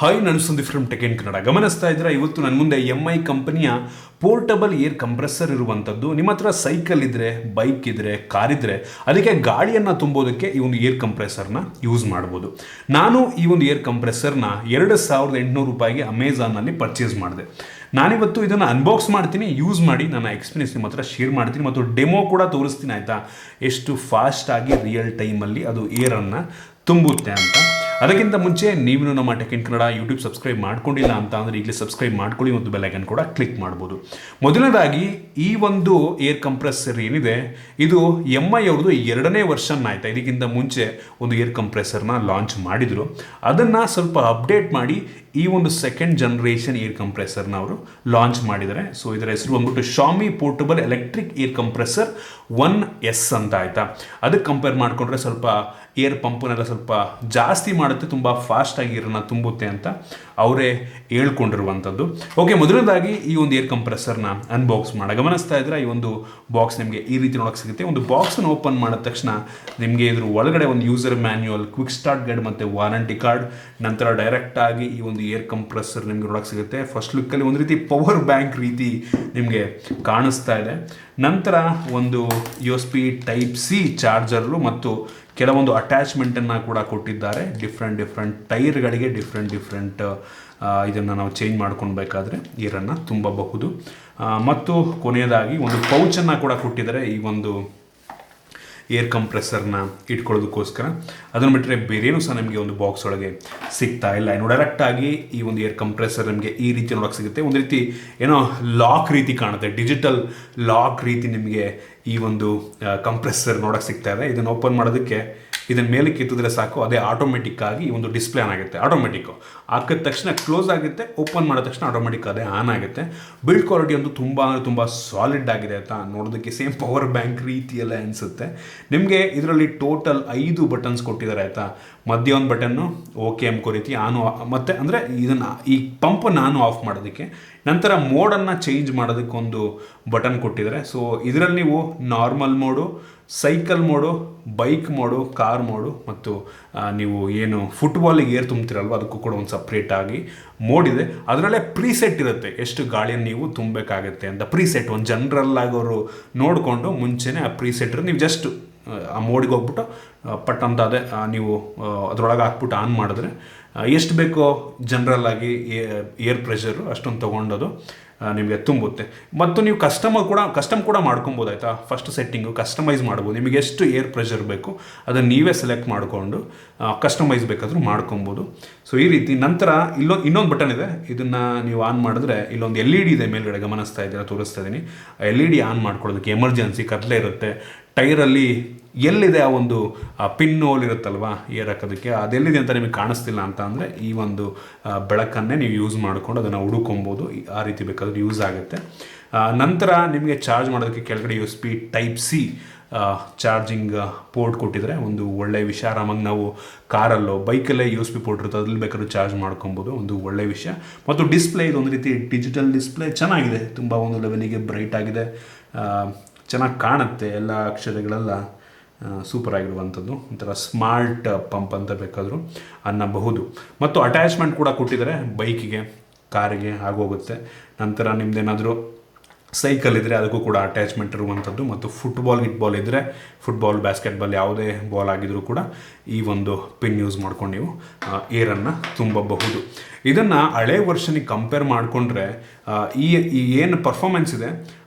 Hi, ನಾನು Sandeep from tech in Kannada. ಗಮನಿಸ್ತಾ ಇದ್ರೆ ಇವತ್ತು ನನ್ನ ಮುಂದೆ MI ಕಂಪನಿಯ ಪೋರ್ಟಬಲ್ ಏರ್ ಕಂಪ್ರೆಸರ್ ಇರುವಂಥದ್ದು. ನಿಮ್ಮ ಹತ್ರ ಸೈಕಲ್ ಇದ್ದರೆ, ಬೈಕ್ ಇದ್ದರೆ, ಕಾರ್ ಇದ್ದರೆ ಅದಕ್ಕೆ ಗಾಳಿಯನ್ನು ತುಂಬೋದಕ್ಕೆ ಈ ಒಂದು ಏರ್ ಕಂಪ್ರೆಸರ್ನ ಯೂಸ್ ಮಾಡ್ಬೋದು. ನಾನು ಈ ಒಂದು ಏರ್ ಕಂಪ್ರೆಸರ್ನ 2800 ರೂಪಾಯಿಗೆ ಅಮೆಝಾನಲ್ಲಿ ಪರ್ಚೇಸ್ ಮಾಡಿದೆ. ನಾನಿವತ್ತು ಇದನ್ನು ಅನ್ಬಾಕ್ಸ್ ಮಾಡ್ತೀನಿ, ಯೂಸ್ ಮಾಡಿ ನನ್ನ ಎಕ್ಸ್ಪೀರಿಯನ್ಸ್ ನಿಮ್ಮ ಹತ್ರ ಶೇರ್ ಮಾಡ್ತೀನಿ ಮತ್ತು ಡೆಮೋ ಕೂಡ ತೋರಿಸ್ತೀನಿ, ಆಯಿತಾ? ಎಷ್ಟು ಫಾಸ್ಟಾಗಿ ರಿಯಲ್ ಟೈಮಲ್ಲಿ ಅದು ಏರನ್ನು ತುಂಬುತ್ತೆ ಅಂತ. ಅದಕ್ಕಿಂತ ಮುಂಚೆ ನೀವು ನಮ್ಮ tech in Kannada YouTube subscribe ಮಾಡ್ಕೊಂಡಿಲ್ಲ ಅಂತ ಅಂದರೆ ಈಗಲೇ ಸಬ್ಸ್ಕ್ರೈಬ್ ಮಾಡ್ಕೊಳ್ಳಿ ಮತ್ತು ಬೆಲ್ ಐಕನ್ ಕೂಡ ಕ್ಲಿಕ್ ಮಾಡ್ಬೋದು. ಮೊದಲನೇದಾಗಿ ಈ ಒಂದು ಏರ್ ಕಂಪ್ರೆಸರ್ ಏನಿದೆ ಇದು MI ಅವ್ರದ್ದು 2ನೇ ವರ್ಷನ್ ಆಯಿತಾ. ಇದಕ್ಕಿಂತ ಮುಂಚೆ ಒಂದು ಏರ್ ಕಂಪ್ರೆಸರ್ನ ಲಾಂಚ್ ಮಾಡಿದರು. ಅದನ್ನು ಸ್ವಲ್ಪ ಅಪ್ಡೇಟ್ ಮಾಡಿ ಈ ಒಂದು ಸೆಕೆಂಡ್ ಜನರೇಷನ್ ಏರ್ ಕಂಪ್ರೆಸರ್ನ ಅವರು ಲಾಂಚ್ ಮಾಡಿದ್ದಾರೆ. ಸೊ ಇದರ ಹೆಸರು ಬಂದ್ಬಿಟ್ಟು Xiaomi portable electric air compressor 1S ಅಂತ, ಆಯಿತಾ. ಅದಕ್ಕೆ ಕಂಪೇರ್ ಮಾಡಿಕೊಂಡ್ರೆ ಸ್ವಲ್ಪ ಏರ್ ಪಂಪನ್ನೆಲ್ಲ ಸ್ವಲ್ಪ ಜಾಸ್ತಿ ಮಾಡುತ್ತೆ, ತುಂಬ ಫಾಸ್ಟಾಗಿ ಏರನ್ನು ತುಂಬುತ್ತೆ ಅಂತ ಅವರೇ ಹೇಳ್ಕೊಂಡಿರುವಂಥದ್ದು. ಓಕೆ, ಮೊದಲನೇದಾಗಿ ಈ ಒಂದು ಏರ್ ಕಂಪ್ರೆಸರ್ನ ಅನ್ಬಾಕ್ಸ್ ಗಮನಿಸ್ತಾ ಇದ್ರೆ ಈ ಒಂದು ಬಾಕ್ಸ್ ನಿಮಗೆ ಈ ರೀತಿ ನೋಡೋಕೆ ಸಿಗುತ್ತೆ. ಒಂದು ಬಾಕ್ಸನ್ನು ಓಪನ್ ಮಾಡಿದ ತಕ್ಷಣ ನಿಮಗೆ ಇದ್ರ ಒಳಗಡೆ ಒಂದು user manual, quick start guide ಮತ್ತು ವಾರಂಟಿ ಕಾರ್ಡ್, ನಂತರ ಡೈರೆಕ್ಟಾಗಿ ಈ ಒಂದು ಏರ್ ಕಂಪ್ರೆಸರ್ ನಿಮಗೆ ನೋಡೋಕೆ ಸಿಗುತ್ತೆ. ಫಸ್ಟ್ ಲುಕ್ಕಲ್ಲಿ ಒಂದು ರೀತಿ ಪವರ್ ಬ್ಯಾಂಕ್ ರೀತಿ ನಿಮಗೆ ಕಾಣಿಸ್ತಾ ಇದೆ. ನಂತರ ಒಂದು USB Type-C ಚಾರ್ಜರು ಮತ್ತು ಕೆಲವೊಂದು ಅಟ್ಯಾಚ್ಮೆಂಟನ್ನು ಕೂಡ ಕೊಟ್ಟಿದ್ದಾರೆ. ಡಿಫ್ರೆಂಟ್ ಟೈರ್ಗಳಿಗೆ ಡಿಫ್ರೆಂಟ್ ಇದನ್ನು ನಾವು ಚೇಂಜ್ ಮಾಡ್ಕೊಳ್ಬೇಕಾದ್ರೆ ಏರನ್ನು ತುಂಬಬಹುದು. ಮತ್ತು ಕೊನೆಯದಾಗಿ ಒಂದು ಪೌಚನ್ನು ಕೂಡ ಕೊಟ್ಟಿದ್ದಾರೆ ಈ ಒಂದು ಏರ್ ಕಂಪ್ರೆಸರ್ನ ಇಟ್ಕೊಳ್ಳೋದಕ್ಕೋಸ್ಕರ. ಅದನ್ನು ಬಿಟ್ಟರೆ ಬೇರೇನೂ ಸಹ ನಮಗೆ ಒಂದು ಬಾಕ್ಸ್ ಒಳಗೆ ಸಿಗ್ತಾ ಇಲ್ಲ. ಇನ್ನು ಡೈರೆಕ್ಟಾಗಿ ಈ ಒಂದು ಏರ್ ಕಂಪ್ರೆಸರ್ ನಮಗೆ ಈ ರೀತಿ ನೋಡೋಕೆ ಸಿಗುತ್ತೆ. ಒಂದು ರೀತಿ ಏನೋ ಲಾಕ್ ರೀತಿ ಕಾಣುತ್ತೆ, ಡಿಜಿಟಲ್ ಲಾಕ್ ರೀತಿ ನಿಮಗೆ ಈ ಒಂದು ಕಂಪ್ರೆಸರ್ ನೋಡೋಕೆ ಸಿಗ್ತಾ ಇದೆ. ಇದನ್ನು ಓಪನ್ ಮಾಡೋದಕ್ಕೆ ಇದನ್ನ ಮೇಲೆ ಕಿತ್ತಿದ್ರೆ ಸಾಕು, ಅದೇ ಆಟೋಮೆಟಿಕ್ ಆಗಿ ಈ ಒಂದು ಡಿಸ್ಪ್ಲೇ ಆನ್ ಆಗುತ್ತೆ. ಆಟೋಮೆಟಿಕ್ಕು ಹಾಕಿದ ತಕ್ಷಣ ಕ್ಲೋಸ್ ಆಗುತ್ತೆ, ಓಪನ್ ಮಾಡಿದ ತಕ್ಷಣ ಆಟೋಮೆಟಿಕ್ ಅದೇ ಆನ್ ಆಗುತ್ತೆ. ಬಿಲ್ಡ್ ಕ್ವಾಲಿಟಿ ಅಂತೂ ತುಂಬ ಸಾಲಿಡ್ ಆಗಿದೆ ಆಯಿತಾ. ನೋಡೋದಕ್ಕೆ ಸೇಮ್ ಪವರ್ ಬ್ಯಾಂಕ್ ರೀತಿಯೆಲ್ಲ ಅನಿಸುತ್ತೆ. ನಿಮಗೆ ಇದರಲ್ಲಿ ಟೋಟಲ್ 5 ಬಟನ್ಸ್ ಕೊಟ್ಟಿದ್ದಾರೆ ಆಯಿತಾ. ಮಧ್ಯ ಒಂದು ಬಟನ್ನು ಓಕೆ ಎಂಕೋ ರೀತಿ ಆನು, ಮತ್ತು ಅಂದರೆ ಇದನ್ನು ಈ ಪಂಪನ್ನು ಆನ್ ಆಫ್ ಮಾಡೋದಕ್ಕೆ. ನಂತರ ಮೋಡನ್ನು ಚೇಂಜ್ ಮಾಡೋದಕ್ಕೆ ಒಂದು ಬಟನ್ ಕೊಟ್ಟಿದ್ದಾರೆ. ಸೊ ಇದರಲ್ಲಿ ನೀವು normal mode, cycle mode, bike mode, car mode ಮತ್ತು ನೀವು ಏನು ಫುಟ್ಬಾಲಿಗೆ ಏರ್ ತುಂಬ್ತಿರಲ್ವ ಅದಕ್ಕೂ ಕೂಡ ಒಂದು ಸಪ್ರೇಟಾಗಿ ಮೋಡ್ ಇದೆ. ಅದರಲ್ಲೇ ಪ್ರೀಸೆಟ್ ಇರುತ್ತೆ, ಎಷ್ಟು ಗಾಳಿಯನ್ನು ನೀವು ತುಂಬಬೇಕಾಗತ್ತೆ ಅಂತ. ಪ್ರೀಸೆಟ್ ಒಂದು ಜನರಲ್ ಆಗಿ ಅವರು ನೋಡಿಕೊಂಡು ಮುಂಚೆನೇ ಆ ಪ್ರೀಸೆಟ್ ನೀವು ಜಸ್ಟ್ ಆ ಮೋಡಿಗೆ ಹೋಗ್ಬಿಟ್ಟು ಪಟ್ ಅಂತ ಅದೇ ನೀವು ಅದರೊಳಗೆ ಹಾಕ್ಬಿಟ್ಟು ಆನ್ ಮಾಡಿದ್ರೆ ಎಷ್ಟು ಬೇಕೋ ಜನರಲ್ ಆಗಿ ಏರ್ ಪ್ರೆಷರು ಅಷ್ಟೊಂದು ತೊಗೊಂಡದು ನಿಮಗೆ ತುಂಬುತ್ತೆ. ಮತ್ತು ನೀವು ಕಸ್ಟಮ್ ಕೂಡ ಮಾಡ್ಕೊಬೋದು ಆಯಿತಾ. ಫಸ್ಟ್ ಸೆಟ್ಟಿಂಗು ಕಸ್ಟಮೈಸ್ ಮಾಡ್ಬೋದು. ನಿಮಗೆ ಎಷ್ಟು ಏರ್ ಪ್ರೆಷರ್ ಬೇಕು ಅದನ್ನು ನೀವೇ ಸೆಲೆಕ್ಟ್ ಮಾಡಿಕೊಂಡು ಕಸ್ಟಮೈಸ್ ಬೇಕಾದರೂ ಮಾಡ್ಕೊಬೋದು. ಸೊ ಈ ರೀತಿ. ನಂತರ ಇನ್ನೊಂದು ಬಟನ್ ಇದೆ, ಇದನ್ನು ನೀವು ಆನ್ ಮಾಡಿದ್ರೆ ಇಲ್ಲೊಂದು LED ಇದೆ ಮೇಲ್ಗಡೆ, ಗಮನಿಸ್ತಾ ಇದ್ದೀರಾ, ತೋರಿಸ್ತಾ ಇದ್ದೀನಿ. LED ಆನ್ ಮಾಡ್ಕೊಳ್ಳೋದಕ್ಕೆ ಎಮರ್ಜೆನ್ಸಿ ಕತ್ಲೆ ಇರುತ್ತೆ. ಟೈರಲ್ಲಿ ಎಲ್ಲಿದೆ ಆ ಒಂದು ಪಿನ್ ಹೋಲ್ ಇರುತ್ತಲ್ವ ಏರ್ ಹಾಕೋದಕ್ಕೆ, ಅದೆಲ್ಲಿದೆ ಅಂತ ನಿಮಗೆ ಕಾಣಿಸ್ತಿಲ್ಲ ಅಂತ ಅಂದರೆ ಈ ಒಂದು ಬೆಳಕನ್ನೇ ನೀವು ಯೂಸ್ ಮಾಡಿಕೊಂಡು ಅದನ್ನು ಹುಡುಕೊಬೋದು. ಆ ರೀತಿ ಬೇಕಾದ್ರೆ ಯೂಸ್ ಆಗುತ್ತೆ. ನಂತರ ನಿಮಗೆ ಚಾರ್ಜ್ ಮಾಡೋದಕ್ಕೆ ಕೆಳಗಡೆ USB Type-C ಚಾರ್ಜಿಂಗ್ ಪೋರ್ಟ್ ಕೊಟ್ಟಿದ್ದಾರೆ. ಒಂದು ಒಳ್ಳೆಯ ವಿಷಯ. ಆರಾಮಾಗಿ ನಾವು ಕಾರಲ್ಲೋ ಬೈಕಲ್ಲೇ USB ಪೋರ್ಟ್ ಇರುತ್ತೆ, ಅದ್ರಲ್ಲಿ ಬೇಕಾದ್ರೂ ಚಾರ್ಜ್ ಮಾಡ್ಕೊಬೋದು. ಒಂದು ಒಳ್ಳೆಯ ವಿಷಯ. ಮತ್ತು ಡಿಸ್ಪ್ಲೇ ಇದೊಂದು ರೀತಿ ಡಿಜಿಟಲ್ ಡಿಸ್ಪ್ಲೇ, ಚೆನ್ನಾಗಿದೆ, ತುಂಬ ಒಂದು ಲೆವೆಲಿಗೆ ಬ್ರೈಟ್ ಆಗಿದೆ, ಚೆನ್ನಾಗಿ ಕಾಣುತ್ತೆ. ಎಲ್ಲ ಅಕ್ಷರಗಳೆಲ್ಲ ಸೂಪರ್ ಆಗಿರುವಂಥದ್ದು. ಒಂಥರ ಸ್ಮಾರ್ಟ್ ಪಂಪ್ ಅಂತ ಬೇಕಾದರೂ ಅನ್ನಬಹುದು. ಮತ್ತು ಅಟ್ಯಾಚ್ಮೆಂಟ್ ಕೂಡ ಕೊಟ್ಟಿದ್ದಾರೆ, ಬೈಕಿಗೆ, ಕಾರಿಗೆ ಆಗೋಗುತ್ತೆ. ನಂತರ ನಿಮ್ಮದೇನಾದರೂ ಸೈಕಲ್ ಇದ್ದರೆ ಅದಕ್ಕೂ ಕೂಡ ಅಟ್ಯಾಚ್ಮೆಂಟ್ ಇರುವಂಥದ್ದು. ಮತ್ತು ಗಿಟ್ಬಾಲ್ ಇದ್ದರೆ ಫುಟ್ಬಾಲ್, ಬಾಸ್ಕೆಟ್ಬಾಲ್ ಯಾವುದೇ ಬಾಲ್ ಆಗಿದ್ರೂ ಕೂಡ ಈ ಒಂದು ಪಿನ್ ಯೂಸ್ ಮಾಡ್ಕೊಂಡು ನೀವು ಏರನ್ನು ತುಂಬಬಹುದು. ಇದನ್ನು ಹಳೆ ವರ್ಷನಿಗೆ ಕಂಪೇರ್ ಮಾಡಿಕೊಂಡ್ರೆ ಈ ಏನು ಪರ್ಫಾರ್ಮೆನ್ಸ್ ಇದೆ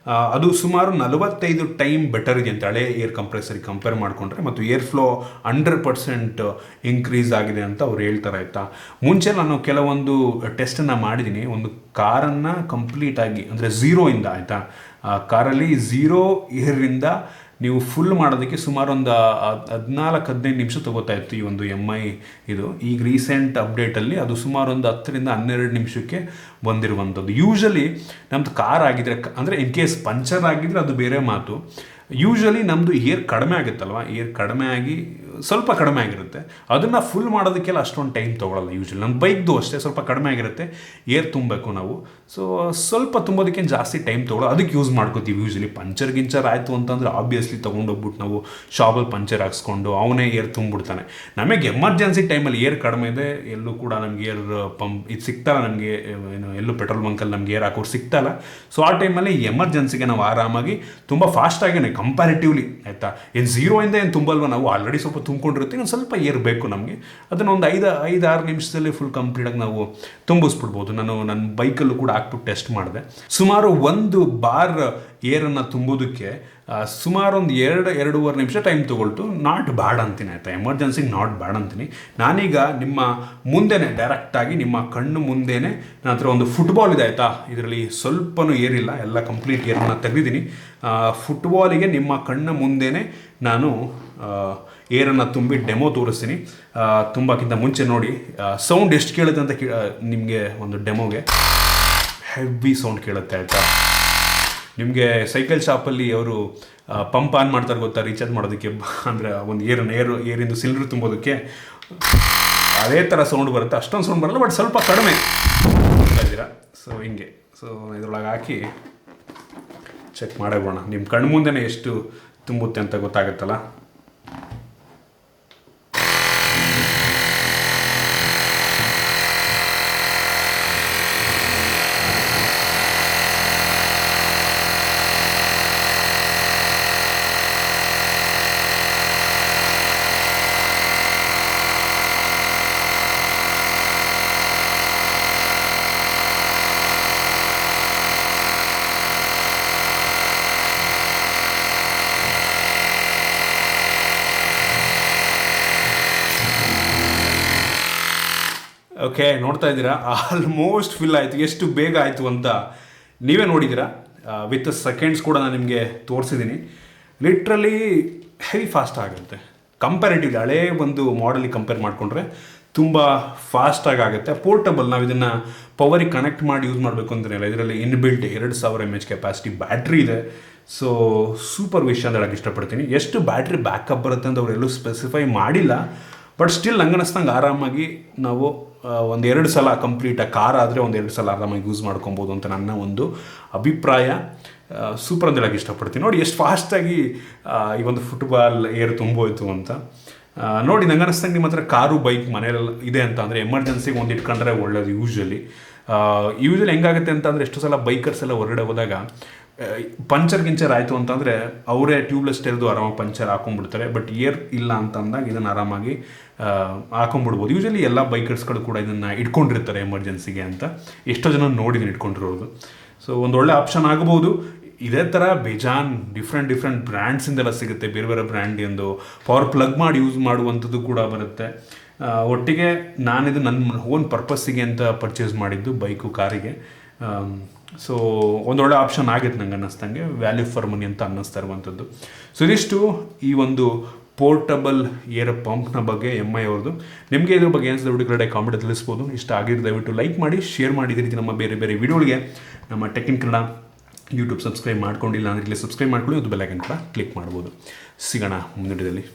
ಅದು ಸುಮಾರು 45 ಟೈಮ್ ಬೆಟರ್ ಇದೆ ಅಂತ ಹಳೆ ಏರ್ ಕಂಪ್ರೆಸರಿಗೆ ಕಂಪೇರ್ ಮಾಡಿಕೊಂಡ್ರೆ. ಮತ್ತು ಏರ್ ಫ್ಲೋ 100% ಇನ್ಕ್ರೀಸ್ ಆಗಿದೆ ಅಂತ ಅವ್ರು ಹೇಳ್ತಾರೆ ಆಯಿತಾ. ಮುಂಚೆ ನಾನು ಕೆಲವೊಂದು ಟೆಸ್ಟನ್ನು ಮಾಡಿದ್ದೀನಿ. ಒಂದು ಕಾರನ್ನು ಕಂಪ್ಲೀಟಾಗಿ ಅಂದರೆ 0 ಆಯಿತಾ, ಕಾರಲ್ಲಿ 0 ಏರಿಂದ ನೀವು ಫುಲ್ ಮಾಡೋದಕ್ಕೆ ಸುಮಾರು ಒಂದು 14-15 ನಿಮಿಷ ತೊಗೋತಾ ಇತ್ತು ಈ ಒಂದು MI ಇದು. ಈಗ ರೀಸೆಂಟ್ ಅಪ್ಡೇಟಲ್ಲಿ ಅದು ಸುಮಾರು ಒಂದು 10-12 ನಿಮಿಷಕ್ಕೆ ಬಂದಿರುವಂಥದ್ದು. ಯೂಶಲಿ ನಮ್ಮದು ಕಾರ್ ಆಗಿದ್ರೆ, ಅಂದರೆ ಇನ್ ಕೇಸ್ ಪಂಚರ್ ಆಗಿದ್ರೆ ಅದು ಬೇರೆ ಮಾತು. ಯೂಶಲಿ ನಮ್ಮದು ಏರ್ ಕಡಿಮೆ ಆಗುತ್ತಲ್ವ, ಏರ್ ಕಡಿಮೆ ಆಗಿ ಸ್ವಲ್ಪ ಕಡಿಮೆ ಆಗಿರುತ್ತೆ. ಅದನ್ನು ಫುಲ್ ಮಾಡೋದಕ್ಕೆಲ್ಲ ಅಷ್ಟೊಂದು ಟೈಮ್ ತೊಗೊಳ್ಳಲ್ಲ ಯೂಶ್ವಲಿ. ನನ್ನ ಬೈಕ್ದು ಅಷ್ಟೇ ಸ್ವಲ್ಪ ಕಡಿಮೆ ಆಗಿರುತ್ತೆ, ಏರ್ ತುಂಬಬೇಕು ನಾವು. ಸೊ ಸ್ವಲ್ಪ ತುಂಬೋದಕ್ಕೆ ಜಾಸ್ತಿ ಟೈಮ್ ತೊಗೊಳ್ಳೋ, ಅದಕ್ಕೆ ಯೂಸ್ ಮಾಡ್ಕೋತೀವಿ ಯೂಶ್ವಲಿ. ಪಂಚರ್ ಗಿಂಚರ್ ಆಯಿತು ಅಂತಂದರೆ ಆಬ್ವಿಯಸ್ಲಿ ತೊಗೊಂಡೋಗ್ಬಿಟ್ಟು ನಾವು ಶಾಪಲ್ಲಿ ಪಂಚರ್ ಹಾಕ್ಸ್ಕೊಂಡು ಅವನೇ ಏರ್ ತುಂಬಿಡ್ತಾನೆ. ನಮಗೆ ಎಮರ್ಜೆನ್ಸಿ ಟೈಮಲ್ಲಿ ಏರ್ ಕಡಿಮೆ ಇದೆ, ಎಲ್ಲೂ ಕೂಡ ನಮಗೆ ಏರ್ ಪಂಪ್ ಇದು ಸಿಗ್ತಾಯಿಲ್ಲ, ನಮಗೆ ಏನು ಎಲ್ಲೂ ಪೆಟ್ರೋಲ್ ಬಂಕಲ್ಲಿ ನಮಗೆ ಏರ್ ಹಾಕೋರು ಸಿಗ್ತಾಯಿಲ್ಲ. ಸೊ ಆ ಟೈಮಲ್ಲಿ ಎಮರ್ಜೆನ್ಸಿಗೆ ನಾವು ಆರಾಮಾಗಿ ತುಂಬ ಫಾಸ್ಟಾಗೇ ಕಂಪ್ಯಾರಿಟಿವ್ಲಿ ಆಯಿತಾ, ಏನು ಝೀರೋಯಿಂದ ಏನು ತುಂಬಲ್ವ, ನಾವು ಆಲ್ರೆಡಿ ಸ್ವಲ್ಪ ತುಂಬ್ಕೊಂಡಿರ್ತೀವಿ, ಒಂದು ಸ್ವಲ್ಪ ಏರ್ ಬೇಕು ನಮಗೆ. ಅದನ್ನು ಒಂದು 5-6 ನಿಮಿಷದಲ್ಲಿ ಫುಲ್ ಕಂಪ್ಲೀಟಾಗಿ ನಾವು ತುಂಬಿಸ್ಬಿಡ್ಬೋದು. ನಾನು ನನ್ನ ಬೈಕಲ್ಲೂ ಕೂಡ ಹಾಕ್ಬಿಟ್ಟು ಟೆಸ್ಟ್ ಮಾಡಿದೆ. ಸುಮಾರು 1 ಬಾರ್ ಏರನ್ನು ತುಂಬೋದಕ್ಕೆ ಸುಮಾರು ಒಂದು 2-2.5 ನಿಮಿಷ ಟೈಮ್ ತೊಗೊಳ್ತು. ನಾಟ್ ಬ್ಯಾಡ್ ಅಂತೀನಿ ಆಯಿತಾ, ಎಮರ್ಜೆನ್ಸಿಗೆ ನಾಟ್ ಬ್ಯಾಡ್ ಅಂತೀನಿ. ನಾನೀಗ ನಿಮ್ಮ ಮುಂದೆನೇ ಡೈರೆಕ್ಟಾಗಿ ನಿಮ್ಮ ಕಣ್ಣು ಮುಂದೆನೇ ನನ್ನ ಹತ್ರ ಒಂದು ಫುಟ್ಬಾಲ್ ಇದೆ ಆಯಿತಾ, ಇದರಲ್ಲಿ ಸ್ವಲ್ಪನೂ ಏರಿಲ್ಲ, ಎಲ್ಲ ಕಂಪ್ಲೀಟ್ ಏರನ್ನು ತೆಗೆದಿದ್ದೀನಿ. ಫುಟ್ಬಾಲಿಗೆ ನಿಮ್ಮ ಕಣ್ಣು ಮುಂದೆನೇ ನಾನು ಏರನ್ನು ತುಂಬಿ ಡೆಮೋ ತೋರಿಸ್ತೀನಿ. ತುಂಬಕ್ಕಿಂತ ಮುಂಚೆ ನೋಡಿ ಸೌಂಡ್ ಎಷ್ಟು ಕೇಳುತ್ತೆ ಅಂತ ನಿಮಗೆ ಒಂದು ಡೆಮೋಗೆ ಹೆವಿ ಸೌಂಡ್ ಕೇಳುತ್ತೆ ಆಯಿತಾ. ನಿಮಗೆ ಸೈಕಲ್ ಶಾಪಲ್ಲಿ ಅವರು ಪಂಪ್ ಆನ್ ಮಾಡ್ತಾರೆ ಗೊತ್ತಾ, ರೀಚಾರ್ಜ್ ಮಾಡೋದಕ್ಕೆ, ಅಂದರೆ ಒಂದು ಏರಿಂದು ಸಿಲಿಂಡ್ರ್ ತುಂಬೋದಕ್ಕೆ ಅದೇ ಥರ ಸೌಂಡ್ ಬರುತ್ತೆ. ಅಷ್ಟೊಂದು ಸೌಂಡ್ ಬರಲ್ಲ, ಬಟ್ ಸ್ವಲ್ಪ ಕಡಿಮೆ ಇದ್ದೀರಾ. ಸೊ ಹಿಂಗೆ, ಸೊ ಇದರೊಳಗೆ ಹಾಕಿ ಚೆಕ್ ಮಾಡೋಣ, ನಿಮ್ಮ ಕಣ್ಣು ಮುಂದೆನೇ ಎಷ್ಟು ತುಂಬುತ್ತೆ ಅಂತ ಗೊತ್ತಾಗುತ್ತಲ್ಲ. ಓಕೆ, ನೋಡ್ತಾ ಇದ್ದೀರಾ ಆಲ್ಮೋಸ್ಟ್ ಫಿಲ್ ಆಯಿತು. ಎಷ್ಟು ಬೇಗ ಆಯಿತು ಅಂತ ನೀವೇ ನೋಡಿದ್ದೀರಾ. ವಿತ್ ಸೆಕೆಂಡ್ಸ್ ಕೂಡ ನಾನು ನಿಮಗೆ ತೋರಿಸಿದ್ದೀನಿ. ಲಿಟ್ರಲಿ ಹೆವಿ ಫಾಸ್ಟ್ ಆಗುತ್ತೆ ಕಂಪ್ಯಾರಿಟಿವ್ಲಿ. ಹಳೇ ಒಂದು ಮಾಡಲಿಗೆ ಕಂಪೇರ್ ಮಾಡಿಕೊಂಡ್ರೆ ತುಂಬ ಫಾಸ್ಟಾಗಿ ಆಗುತ್ತೆ. ಪೋರ್ಟಬಲ್, ನಾವು ಇದನ್ನು ಪವರಿಗೆ ಕನೆಕ್ಟ್ ಮಾಡಿ ಯೂಸ್ ಮಾಡಬೇಕು ಅಂತೇನಿಲ್ಲ. ಇದರಲ್ಲಿ ಇನ್ಬಿಲ್ಟ್ 2000 mAh ಕೆಪಾಸಿಟಿ ಬ್ಯಾಟ್ರಿ ಇದೆ. ಸೊ ಸೂಪರ್ ವಿಷಯ ಅಂತ ಹೇಳಕ್ಕೆ ಇಷ್ಟಪಡ್ತೀನಿ. ಎಷ್ಟು ಬ್ಯಾಟ್ರಿ ಬ್ಯಾಕಪ್ ಬರುತ್ತೆ ಅಂತ ಅವರೆಲ್ಲೂ ಸ್ಪೆಸಿಫೈ ಮಾಡಿಲ್ಲ, ಬಟ್ ಸ್ಟಿಲ್ ನಂಗೆ ಅನ್ನಿಸ್ದಂಗೆ ಆರಾಮಾಗಿ ನಾವು 1-2 ಸಲ ಕಂಪ್ಲೀಟಾಗಿ ಕಾರ್ ಆದರೆ 1-2 ಸಲ ಆರಾಮಾಗಿ ಯೂಸ್ ಮಾಡ್ಕೊಬೋದು ಅಂತ ನನ್ನ ಒಂದು ಅಭಿಪ್ರಾಯ. ಸೂಪರ್ ಅಂತ ಹೇಳಕ್ಕೆ ಇಷ್ಟಪಡ್ತೀನಿ. ನೋಡಿ ಎಷ್ಟು ಫಾಸ್ಟಾಗಿ ಈ ಒಂದು ಫುಟ್ಬಾಲ್ ಏರ್ ತುಂಬೋಯ್ತು ಅಂತ ನೋಡಿ. ನಂಗೆ ಅನ್ನಿಸ್ದಂಗೆ ನಿಮ್ಮ ಹತ್ರ ಕಾರು ಬೈಕ್ ಮನೆಯಲ್ಲ ಇದೆ ಅಂತ ಅಂದರೆ ಎಮರ್ಜೆನ್ಸಿಗೆ ಒಂದು ಇಟ್ಕೊಂಡ್ರೆ ಒಳ್ಳೇದು. ಯೂಶ್ವಲಿ ಹೆಂಗಾಗುತ್ತೆ ಅಂತಂದರೆ ಎಷ್ಟೋ ಸಲ ಬೈಕರ್ಸ್ ಎಲ್ಲ ಹೊರಗಡೆ ಹೋದಾಗ ಪಂಚರ್ ಗಿಂಚರ್ ಆಯಿತು ಅಂತಂದರೆ ಅವರೇ ಟ್ಯೂಬ್ಲೆಸ್ ತೆರೆದು ಆರಾಮಾಗಿ ಪಂಚರ್ ಹಾಕೊಂಡ್ಬಿಡ್ತಾರೆ. ಬಟ್ ಏರ್ ಇಲ್ಲ ಅಂತ ಅಂದಾಗ ಇದನ್ನು ಆರಾಮಾಗಿ ಹಾಕೊಂಡ್ಬಿಡ್ಬೋದು. ಯೂಶ್ವಲಿ ಎಲ್ಲ ಬೈಕರ್ಸ್ಗಳು ಕೂಡ ಇದನ್ನು ಇಟ್ಕೊಂಡಿರ್ತಾರೆ ಎಮರ್ಜೆನ್ಸಿಗೆ ಅಂತ. ಎಷ್ಟೋ ಜನ ನೋಡಿದ್ದೀನಿ ಇಟ್ಕೊಂಡಿರೋದು. ಸೊ ಒಂದು ಒಳ್ಳೆ ಆಪ್ಷನ್ ಆಗ್ಬೋದು. ಇದೇ ಥರ ಬೇಜಾನ್ ಡಿಫ್ರೆಂಟ್ ಬ್ರ್ಯಾಂಡ್ಸಿಂದೆಲ್ಲ ಸಿಗುತ್ತೆ. ಬೇರೆ ಬೇರೆ ಬ್ರ್ಯಾಂಡಿಂದು ಪವರ್ ಪ್ಲಗ್ ಮಾಡಿ ಯೂಸ್ ಮಾಡುವಂಥದ್ದು ಕೂಡ ಬರುತ್ತೆ. ಒಟ್ಟಿಗೆ ನಾನಿದು ನನ್ನ ಓನ್ ಪರ್ಪಸ್ಸಿಗೆ ಅಂತ ಪರ್ಚೇಸ್ ಮಾಡಿದ್ದು ಬೈಕು ಕಾರಿಗೆ. ಸೊ ಒಂದೊಳ್ಳೆ ಆಪ್ಷನ್ ಆಗಿತ್ತು ನಂಗೆ ಅನ್ನಿಸ್ದಂಗೆ, ವ್ಯಾಲ್ಯೂ ಫಾರ್ ಮನಿ ಅಂತ ಅನ್ನಿಸ್ತಾ ಇರುವಂಥದ್ದು. ಸೊ ಇದಿಷ್ಟು ಈ ಒಂದು ಪೋರ್ಟಬಲ್ ಏರ್ ಪಂಪ್ನ ಬಗ್ಗೆ MI ಅವ್ರದ್ದು. ನಿಮಗೆ ಇದ್ರ ಬಗ್ಗೆ ಏನಿಸಿದ ವಿಡಿಯೋ ಕಡೆ ಕಾಮೆಂಟ್ ತಿಳಿಸ್ಬೋದು. ಇಷ್ಟ ಆಗಿರೋ ದಯವಿಟ್ಟು ಲೈಕ್ ಮಾಡಿ, ಶೇರ್ ಮಾಡಿ. ಇದೇ ರೀತಿ ನಮ್ಮ ಬೇರೆ ಬೇರೆ ವಿಡಿಯೋಗಳಿಗೆ ನಮ್ಮ tech in Kannada YouTube subscribe ಮಾಡ್ಕೊಂಡಿಲ್ಲ ಅಂದರೆ ಇಲ್ಲಿ ಸಬ್ಸ್ಕ್ರೈಬ್ ಮಾಡ್ಕೊಳ್ಳಿ, ಅದು ಬೆಲ್ ಐಕನ್ ಕೂಡ ಕ್ಲಿಕ್ ಮಾಡ್ಬೋದು. ಸಿಗೋಣ ಮುಂದಿನ ವಿಡಿಯೋದಲ್ಲಿ.